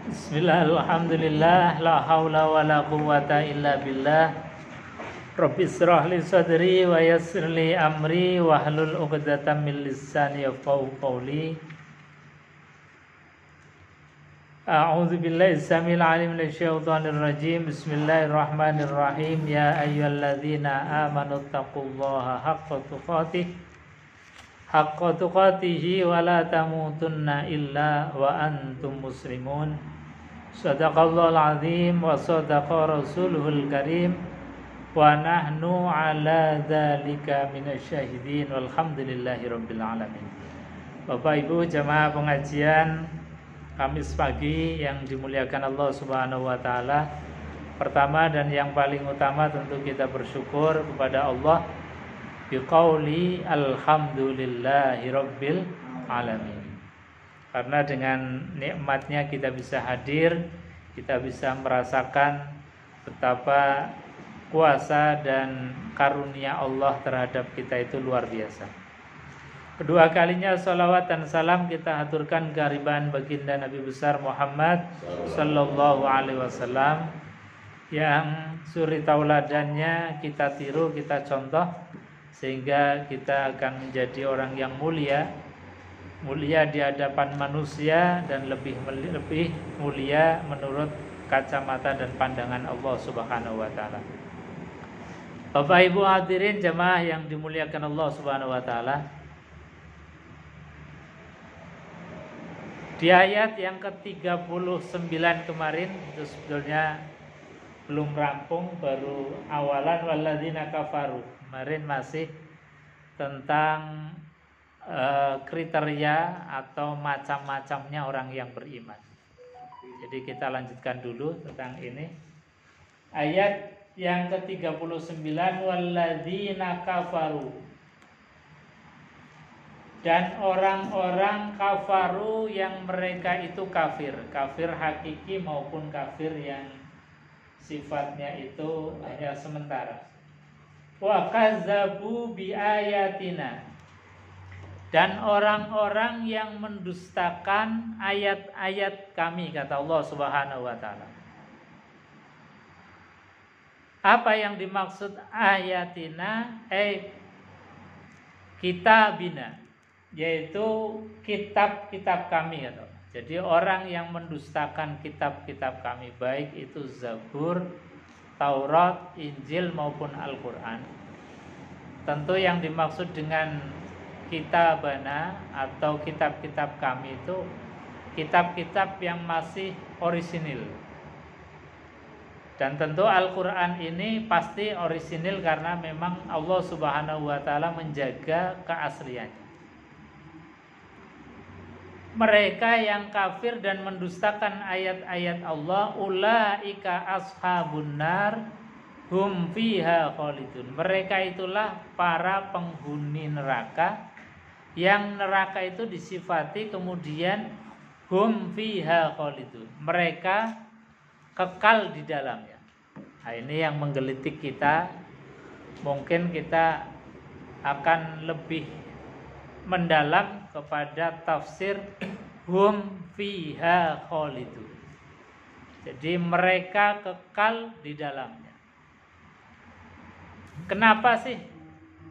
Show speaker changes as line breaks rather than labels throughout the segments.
Bismillah, alhamdulillah, la haula wa la quwwata illa billah. Rabbi israh li sadri wa yassir li amri wa hlul 'uqdatam min lisani yafqahu qawli. A'udzu billahi samil alim minasyaitonir rajim. Bismillahirrahmanirrahim. Ya ayyuhalladzina amanu taqullaha haqqa tuqatihi wa la tamutunna illa wa antum muslimun. Sadaqallahul azim wa sadaqa rasuluhul karim wa nahnu ala dzalika minasyahidin walhamdulillahi rabbil alamin. Bapak Ibu jamaah pengajian Kamis pagi yang dimuliakan Allah Subhanahu wa taala. Pertama dan yang paling utama tentu kita bersyukur kepada Allah biqauli alhamdulillahi rabbil alamin. Karena dengan nikmatnya kita bisa hadir, kita bisa merasakan betapa kuasa dan karunia Allah terhadap kita itu luar biasa. Kedua kalinya salawat dan salam kita haturkan kehadiran baginda Nabi besar Muhammad sallallahu alaihi wasallam yang suri tauladannya kita tiru, kita contoh sehingga kita akan menjadi orang yang mulia di hadapan manusia dan lebih mulia menurut kacamata dan pandangan Allah Subhanahu wa taala. Bapak Ibu hadirin jemaah yang dimuliakan Allah Subhanahu wa taala. Di ayat yang ke-39 kemarin itu sebetulnya belum rampung, baru awalan walladzina kafaru. Kemarin masih tentang kriteria atau macam-macamnya orang yang beriman. Jadi kita lanjutkan dulu tentang ini. Ayat yang ke-39 walladzina kafaru. Dan orang-orang kafaru yang mereka itu kafir hakiki maupun kafir yang sifatnya itu hanya sementara. Wa kazzabu bi ayatina. Dan orang-orang yang mendustakan ayat-ayat kami, kata Allah Subhanahu wa taala. Apa yang dimaksud ayatina? Kitabina, yaitu kitab-kitab kami, kata. Jadi orang yang mendustakan kitab-kitab kami, baik itu Zabur, Taurat, Injil maupun Al-Quran. Tentu yang dimaksud dengan kitabana atau kitab-kitab kami itu kitab-kitab yang masih orisinil. Dan tentu Al-Quran ini pasti orisinil karena memang Allah Subhanahu wa taala menjaga keasliannya. Mereka yang kafir dan mendustakan ayat-ayat Allah, ulaika ashabun nar hum fiha khalidun. Mereka itulah para penghuni neraka, yang neraka itu disifati kemudian hum fiha khalidun. Mereka kekal di dalamnya. Nah, ini yang menggelitik kita. Mungkin kita akan lebih mendalam kepada tafsir hum fiha khalidun. Jadi mereka kekal di dalamnya. Kenapa sih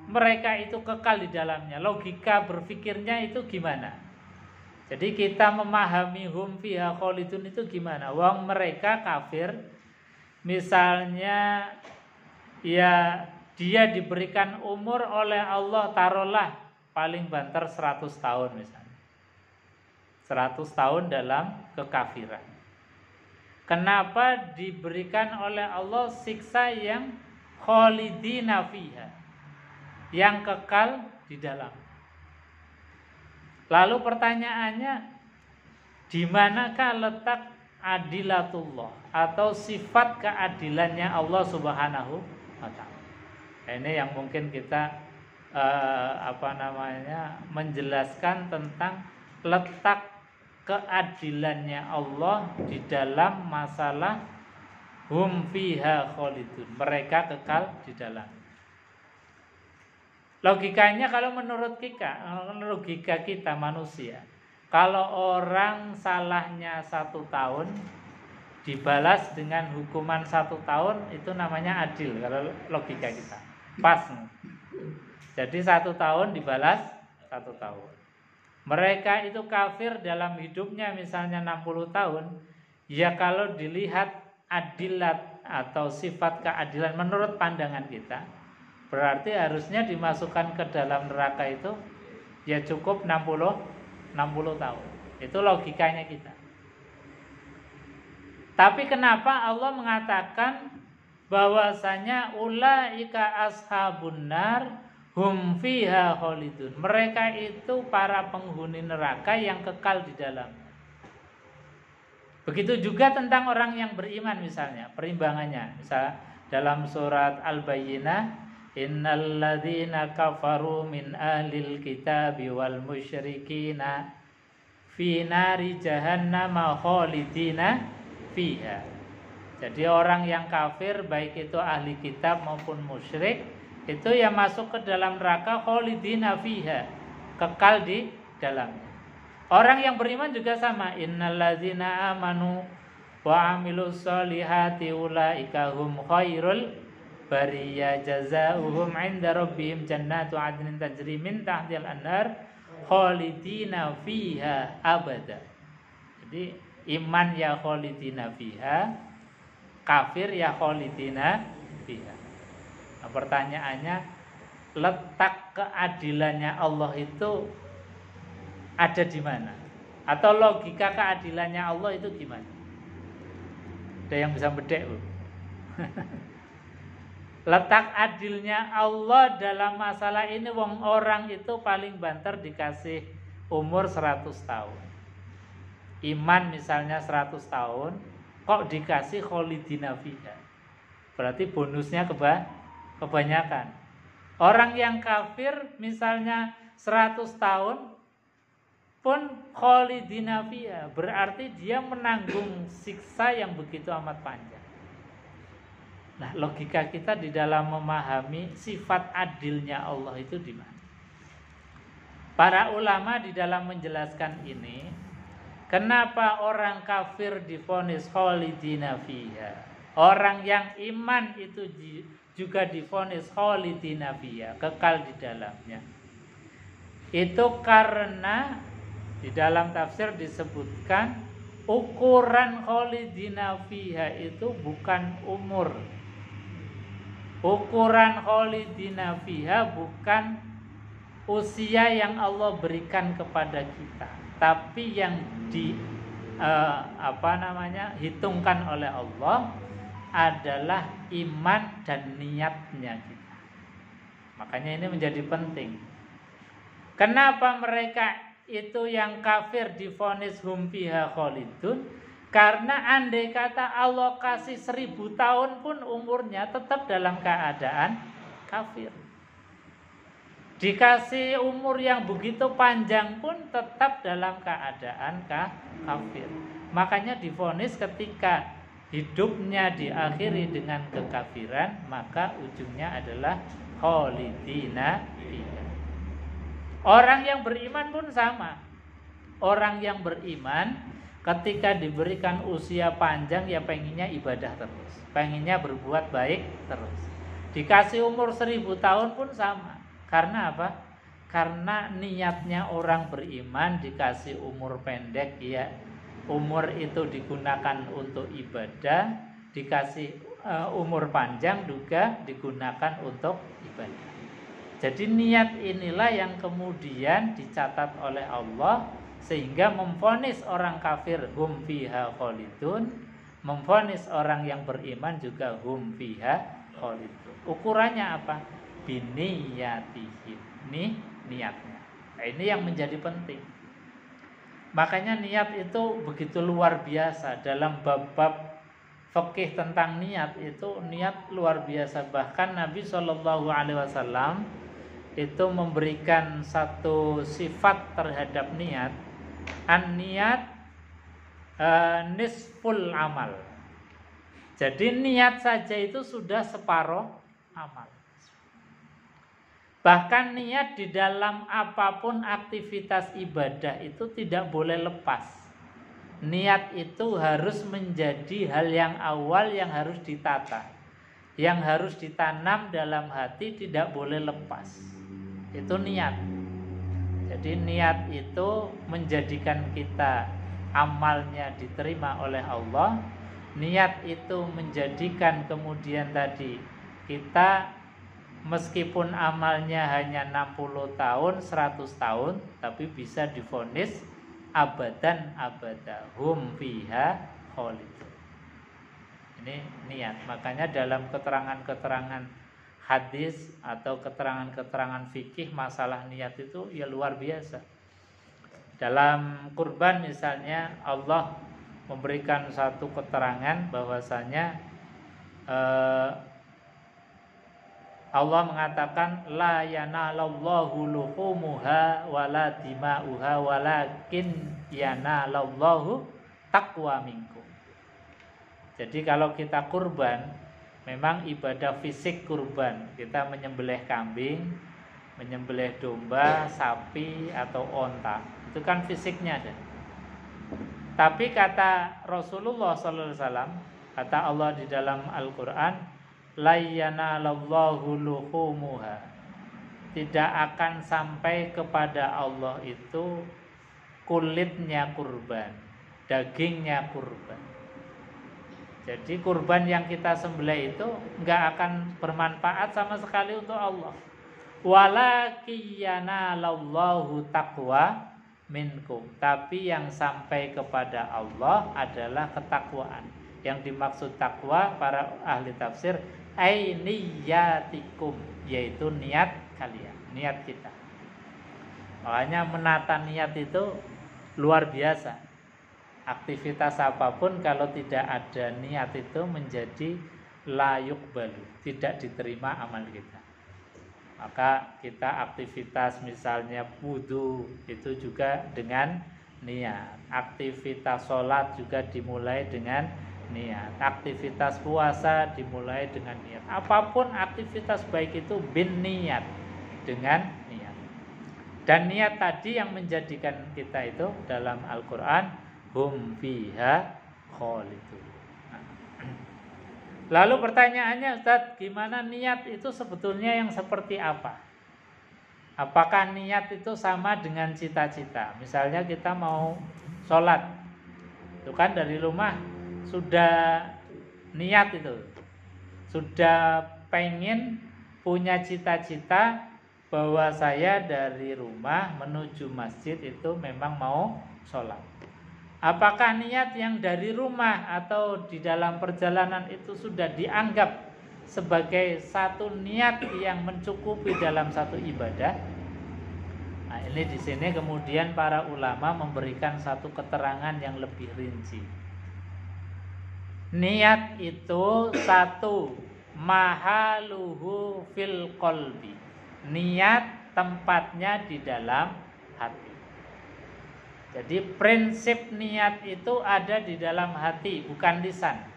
mereka itu kekal di dalamnya? Logika berpikirnya itu gimana? Jadi kita memahami hum fiha khalidun itu gimana? Wong mereka kafir, misalnya ya dia diberikan umur oleh Allah, taruhlah paling banter 100 tahun misalnya. 100 tahun dalam kekafiran. Kenapa diberikan oleh Allah siksa yang khalidina fiha, yang kekal di dalam? Lalu pertanyaannya, di manakah letak adilatullah atau sifat keadilannya Allah Subhanahu wa taala? Ini yang mungkin kita menjelaskan tentang letak keadilannya Allah di dalam masalah hum fiha khalidun. Mereka kekal di dalam. Logikanya kalau menurut logika kita manusia, Kalau orang salahnya 1 tahun dibalas dengan hukuman 1 tahun, itu namanya adil kalau logika kita. Pas. Jadi 1 tahun dibalas 1 tahun. Mereka itu kafir dalam hidupnya misalnya 60 tahun. Ya kalau dilihat adilat atau sifat keadilan menurut pandangan kita, berarti harusnya dimasukkan ke dalam neraka itu ya cukup 60 tahun. Itu logikanya kita. Tapi kenapa Allah mengatakan bahwasanya ulaika ashabun nar hum fiha khalidun. Mereka itu para penghuni neraka yang kekal di dalam. Begitu juga tentang orang yang beriman misalnya, perimbangannya. Misal dalam surat Al-Bayyinah, innal ladzina kafaru min ahlil kitabi wal musyrikina fi nari jahannam khalidina fiha. Jadi orang yang kafir baik itu ahli kitab maupun musyrik itu yang masuk ke dalam neraka khalidina fiha, kekal di dalamnya. Orang yang beriman juga sama, innalladzina amanu wa amilus solihati ulaika hum khairul bariyah jazaohum 'inda rabbihim jannatu 'adnin tajri min tahtihal anhar khalidina fiha abada. Jadi iman ya khalidina fiha, kafir ya khalidina fiha. Nah, pertanyaannya, letak keadilannya Allah itu ada di mana? Atau logika keadilannya Allah itu gimana? Ada yang bisa bedek, Bu? Letak adilnya Allah dalam masalah ini, wong orang itu paling banter dikasih umur 100 tahun. Iman misalnya 100 tahun, kok dikasih khalidina fiha? Berarti bonusnya kebanyakan. Orang yang kafir misalnya 100 tahun pun khalidina fiha, berarti dia menanggung siksa yang begitu amat panjang. Nah, logika kita di dalam memahami sifat adilnya Allah itu di mana? Para ulama di dalam menjelaskan ini, kenapa orang kafir divonis khalidina fiha? Orang yang iman itu juga divonis khalidina fiha, kekal di dalamnya. Itu karena di dalam tafsir disebutkan ukuran khalidina fiha itu bukan umur. Ukuran khalidina fiha bukan usia yang Allah berikan kepada kita, tapi yang hitungkan oleh Allah adalah iman dan niatnya kita. Makanya ini menjadi penting. Kenapa mereka itu yang kafir divonis hum fiha khalidun? Karena andai kata Allah kasih 1000 tahun pun umurnya tetap dalam keadaan kafir. Dikasih umur yang begitu panjang pun tetap dalam keadaan kafir. Makanya divonis ketika hidupnya diakhiri dengan kekafiran, maka ujungnya adalah khalidina fiha. Orang yang beriman pun sama. Orang yang beriman ketika diberikan usia panjang ya pengennya ibadah terus, pengennya berbuat baik terus. Dikasih umur 1000 tahun pun sama. Karena apa? Karena niatnya orang beriman dikasih umur pendek, ya umur itu digunakan untuk ibadah, dikasih umur panjang juga digunakan untuk ibadah. Jadi niat inilah yang kemudian dicatat oleh Allah sehingga memvonis orang kafir hum fiha khalidun, memvonis orang yang beriman juga hum fiha khalidun. Ukurannya apa? Biniyatihim. Ini niatnya. Nah, ini yang menjadi penting. Makanya niat itu begitu luar biasa. Dalam bab-bab fikih tentang niat itu niat luar biasa. Bahkan Nabi SAW itu memberikan satu sifat terhadap niat. An-niat nisful amal. Jadi niat saja itu sudah separuh amal. Bahkan niat di dalam apapun aktivitas ibadah itu tidak boleh lepas. Niat itu harus menjadi hal yang awal yang harus ditata, yang harus ditanam dalam hati, tidak boleh lepas. Itu niat. Jadi niat itu menjadikan kita amalnya diterima oleh Allah. Niat itu menjadikan kemudian tadi kita meskipun amalnya hanya 60 tahun, 100 tahun, tapi bisa divonis abadan abada hum fiha khalidun. Ini niat. Makanya dalam keterangan-keterangan hadis atau keterangan-keterangan fikih masalah niat itu ya luar biasa. Dalam kurban misalnya Allah memberikan satu keterangan bahwasanya Allah mengatakan la yanalallahu luhumuha wala dima'uha walakin yanalallahu taqwa minkum. Jadi kalau kita kurban, memang ibadah fisik kurban, kita menyembelih kambing, menyembelih domba, sapi atau onta, itu kan fisiknya ada. Tapi kata Rasulullah SAW, kata Allah di dalam Al-Quran, la yanalallahu luhumuha, tidak akan sampai kepada Allah itu kulitnya kurban, dagingnya kurban. Jadi kurban yang kita sembelih itu enggak akan bermanfaat sama sekali untuk Allah. Walakiyanalallahu taqwa minkum, tapi yang sampai kepada Allah adalah ketakwaan. Yang dimaksud takwa para ahli tafsir ainiyatikum, yaitu niat kalian, niat kita. Makanya menata niat itu luar biasa. Aktivitas apapun kalau tidak ada niat itu menjadi la yuqbalu, tidak diterima amal kita. Maka kita aktivitas misalnya wudu itu juga dengan niat. Aktivitas sholat juga dimulai dengan niat. Aktivitas puasa dimulai dengan niat. Apapun aktivitas baik itu bin niat, dengan niat. Dan niat tadi yang menjadikan kita itu dalam Al-Quran hum fiha khalidun. Lalu pertanyaannya, Ustaz, gimana niat itu sebetulnya yang seperti apa? Apakah niat itu sama dengan cita-cita? Misalnya kita mau sholat, itu kan dari rumah sudah niat itu, sudah pengen punya cita-cita bahwa saya dari rumah menuju masjid itu memang mau sholat. Apakah niat yang dari rumah atau di dalam perjalanan itu sudah dianggap sebagai satu niat yang mencukupi dalam satu ibadah? Nah, ini di sini kemudian para ulama memberikan satu keterangan yang lebih rinci. Niat itu satu, mahaluhu fil qalbi. Niat tempatnya di dalam hati. Jadi prinsip niat itu ada di dalam hati, bukan lisan.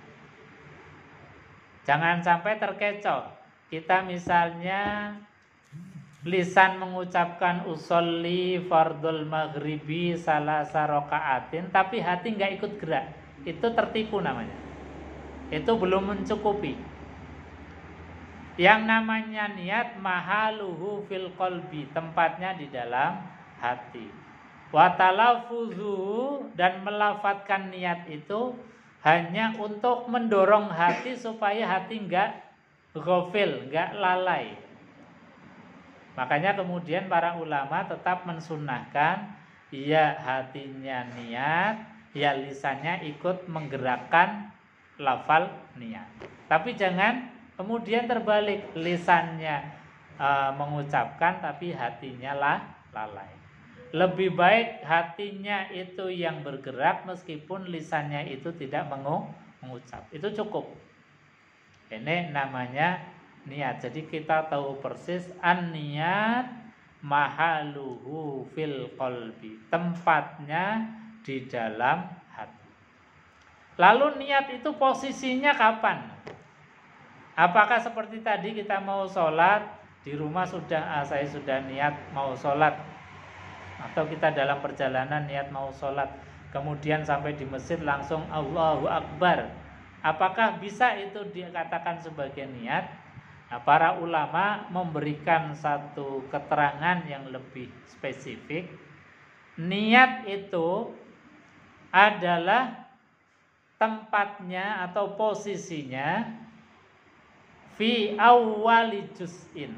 Jangan sampai terkecoh. Kita misalnya lisan mengucapkan usolli fardul maghribi salasa rakaatin, tapi hati nggak ikut gerak. Itu tertipu namanya. Itu belum mencukupi. Yang namanya niat mahaluhu fil qalbi, tempatnya di dalam hati. Wa talaffuzuhu, dan melafatkan niat itu hanya untuk mendorong hati supaya hati enggak ghafil, enggak lalai. Makanya kemudian para ulama tetap mensunnahkan ya hatinya niat, ya lisannya ikut menggerakkan lafal niat. Tapi jangan kemudian terbalik, lisannya mengucapkan tapi hatinya lalai. Lebih baik hatinya itu yang bergerak meskipun lisannya itu tidak mengucap. Itu cukup. Ini namanya niat. Jadi kita tahu persis an-niat mahaluhu fil qalbi. Tempatnya di dalam hati. Lalu niat itu posisinya kapan? Apakah seperti tadi kita mau sholat, Di rumah saya sudah niat mau sholat, atau kita dalam perjalanan niat mau sholat, kemudian sampai di masjid langsung Allahu Akbar. Apakah bisa itu dikatakan sebagai niat? Nah, para ulama memberikan satu keterangan yang lebih spesifik. Niat itu adalah tempatnya atau posisinya fi awwali juz'in,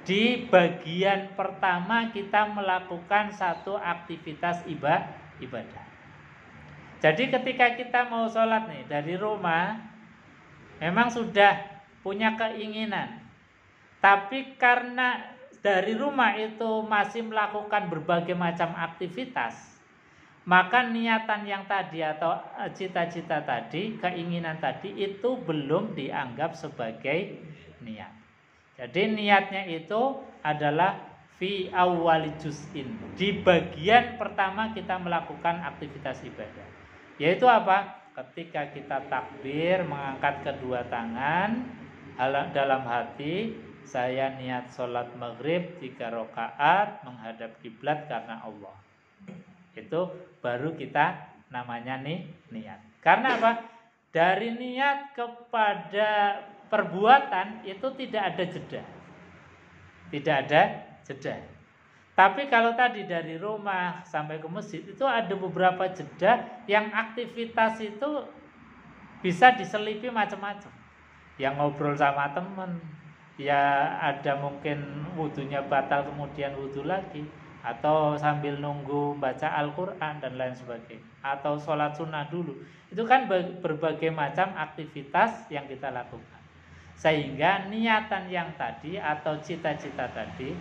di bagian pertama kita melakukan satu aktivitas ibadah. Jadi ketika kita mau sholat nih dari rumah, memang sudah punya keinginan, tapi karena dari rumah itu masih melakukan berbagai macam aktivitas, maka niatan yang tadi atau cita-cita tadi, keinginan tadi itu belum dianggap sebagai niat. Jadi niatnya itu adalah fi awwali juz'in, di bagian pertama kita melakukan aktivitas ibadah. Yaitu apa? Ketika kita takbir, mengangkat kedua tangan dalam hati, saya niat sholat maghrib 3 rakaat menghadap kiblat karena Allah. Itu baru kita namanya niat. Karena apa? Dari niat kepada perbuatan itu tidak ada jeda. Tidak ada jeda. Tapi kalau tadi dari rumah sampai ke masjid itu ada beberapa jeda yang aktivitas itu bisa diselipi macam-macam. Yang ngobrol sama teman, ya ada mungkin wudunya batal kemudian wudu lagi, atau sambil nunggu baca Al-Quran dan lain sebagainya, atau sholat sunnah dulu. Itu kan berbagai macam aktivitas yang kita lakukan. Sehingga niatan yang tadi atau cita-cita tadi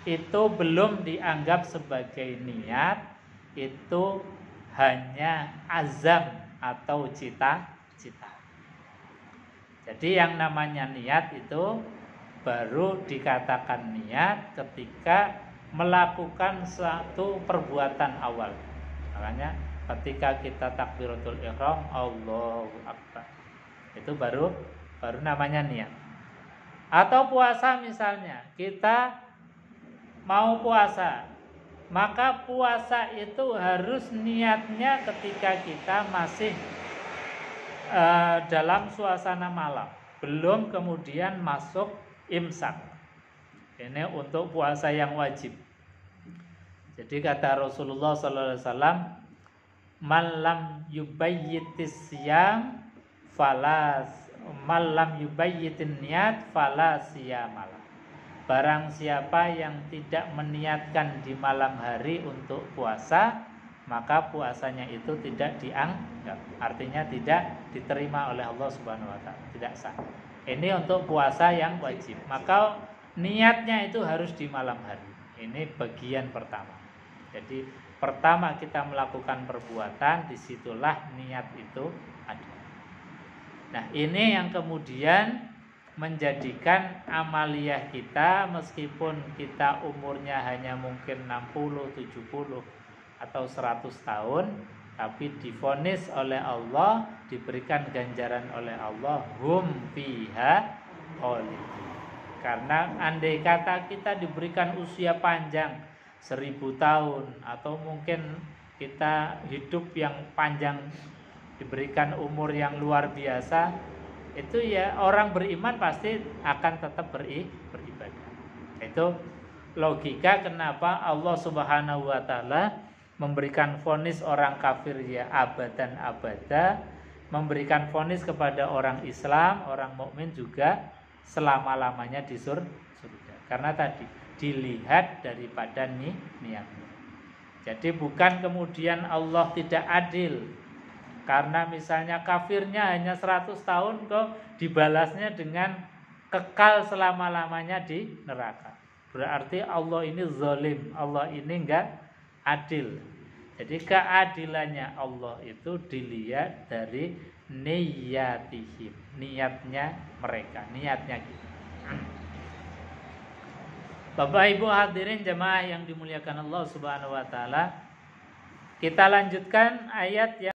itu belum dianggap sebagai niat, itu hanya azam atau cita-cita. Jadi yang namanya niat itu baru dikatakan niat ketika melakukan suatu perbuatan awal. Makanya ketika kita takbiratul ihram, Allahu Akbar, itu baru namanya niat. Atau puasa misalnya, kita mau puasa, maka puasa itu harus niatnya ketika kita masih dalam suasana malam, belum kemudian masuk imsak. Ini untuk puasa yang wajib. Jadi kata Rasulullah SAW, man lam yubayyitis siyam yubayyitin niyat fala siyamala. Barang siapa yang tidak meniatkan di malam hari untuk puasa, maka puasanya itu tidak dianggap, artinya tidak diterima oleh Allah Subhanahu wa taala, tidak sah. Ini untuk puasa yang wajib. Maka niatnya itu harus di malam hari. Ini bagian pertama. Jadi pertama kita melakukan perbuatan, disitulah niat itu ada. Nah, ini yang kemudian menjadikan amaliyah kita, meskipun kita umurnya hanya mungkin 60, 70 atau 100 tahun, tapi divonis oleh Allah, diberikan ganjaran oleh Allah, hum fiha khalidun. Karena andai kata kita diberikan usia panjang 1000 tahun, atau mungkin kita hidup yang panjang, diberikan umur yang luar biasa, itu ya orang beriman pasti akan tetap beribadah. Itu logika kenapa Allah Subhanahu wa taala memberikan vonis orang kafir ya abadan abada, memberikan vonis kepada orang Islam, orang mukmin juga selama-lamanya di surga. Karena tadi dilihat daripada niatnya. Jadi bukan kemudian Allah tidak adil, karena misalnya kafirnya hanya 100 tahun kok dibalasnya dengan kekal selama-lamanya di neraka. Berarti Allah ini zalim, Allah ini enggak adil. Jadi keadilannya Allah itu dilihat dari niyatihim, niatnya mereka, niatnya kita. Bapak Ibu hadirin jemaah yang dimuliakan Allah Subhanahu wa taala, kita lanjutkan ayat yang